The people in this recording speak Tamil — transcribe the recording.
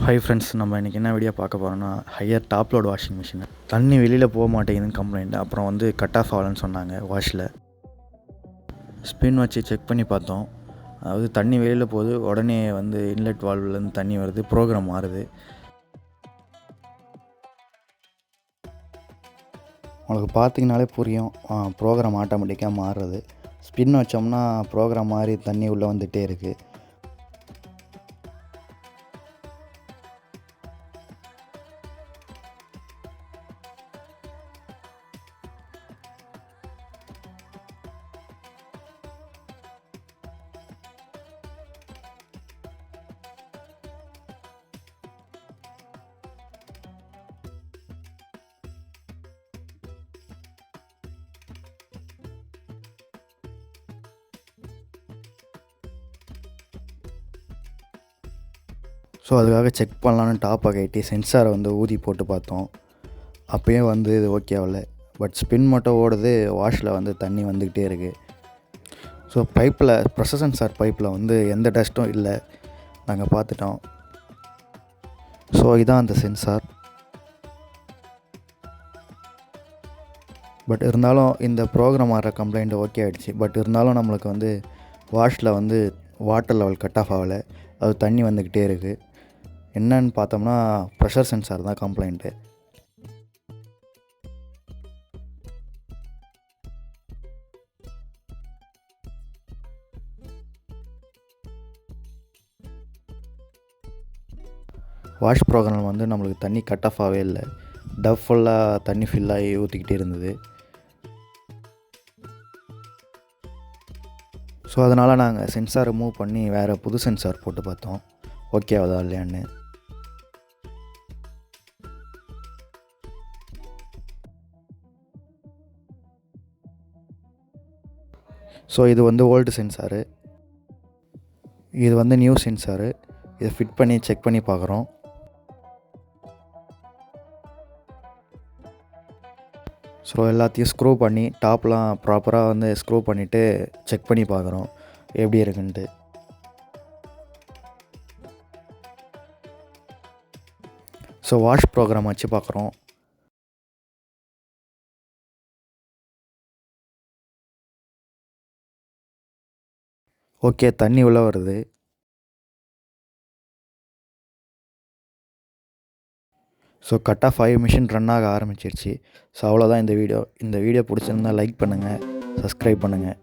ஹை ஃப்ரெண்ட்ஸ், நம்ம இன்றைக்கி என்ன வீடியோ பார்க்க போகிறோம்னா higher top load washing machine. தண்ணி வெளியில் போக மாட்டேங்குதுன்னு கம்ப்ளைண்ட். அப்புறம் வந்து கட் ஆஃப் ஆகலன்னு சொன்னாங்க. வாஷில் ஸ்பின் வச்சு செக் பண்ணி பார்த்தோம். அதாவது தண்ணி வெளியில் போகுது, உடனே வந்து இன்லெட் வால்வ்லேருந்து தண்ணி வருது, ப்ரோக்ராம் மாறுது. உங்களுக்கு பார்த்திங்கனாலே புரியும், ப்ரோக்ராம் ஆட்டோமேட்டிக்காக மாறுறது. ஸ்பின் வச்சோம்னா ப்ரோக்ராம் மாறி தண்ணி உள்ளே வந்துகிட்டே இருக்குது. ஸோ அதுக்காக செக் பண்ணலான்னு டாப்பை கட்டி சென்சாரை வந்து ஊதி போட்டு பார்த்தோம். அப்போயும் வந்து இது ஓகே ஆகல. பட் ஸ்பின் மட்டும் ஓடுது, வாஷில் வந்து தண்ணி வந்துக்கிட்டே இருக்குது. ஸோ பைப்பில் ப்ரெஷர் சென்சார் பைப்பில் வந்து எந்த டஸ்ட்டும் இல்லை, நாங்கள் பார்த்துட்டோம். ஸோ இதுதான் அந்த சென்சார். பட் இருந்தாலும் இந்த ப்ரோக்ராம் ஆகிற கம்ப்ளைண்ட் ஓகே ஆகிடுச்சு. பட் இருந்தாலும் நம்மளுக்கு வந்து வாஷில் வந்து வாட்டர் லெவல் கட் ஆஃப் ஆகலை, அது தண்ணி வந்துக்கிட்டே இருக்குது. என்னன்னு பார்த்தோம்னா ப்ரெஷர் சென்சார் தான் கம்ப்ளைண்ட்டு. வாஷ் ப்ரோக்ராம் வந்து நம்மளுக்கு தண்ணி கட் ஆஃப் ஆகவே இல்லை. டப் ஃபுல்லாக தண்ணி ஃபில்லாகி ஊற்றிக்கிட்டே இருந்தது. ஸோ அதனால் நாங்கள் சென்சாரை மூவ் பண்ணி வேறு புது சென்சார் போட்டு பார்த்தோம், ஓகே ஆகுதா இல்லையான்னு. ஸோ இது வந்து ஓல்டு சென்சாரு, இது வந்து நியூ சென்சாரு. இதை ஃபிட் பண்ணி செக் பண்ணி பார்க்குறோம். ஸோ எல்லாத்தையும் ஸ்க்ரூ பண்ணி டாப்லாம் ப்ராப்பராக வந்து ஸ்க்ரூ பண்ணிவிட்டு செக் பண்ணி பார்க்குறோம் எப்படி இருக்குன்ட்டு. ஸோ வாஷ் ப்ரோக்ராம் வச்சு பார்க்குறோம். ஓகே, தண்ணி உள்ளே வருது. So cut off 5 machine run ஆக ஆரம்பிச்சிருச்சு. ஸோ அவ்வளோதான் இந்த வீடியோ. இந்த வீடியோ பிடிச்சிருந்தால் லைக் பண்ணுங்கள், சப்ஸ்கிரைப் பண்ணுங்கள்.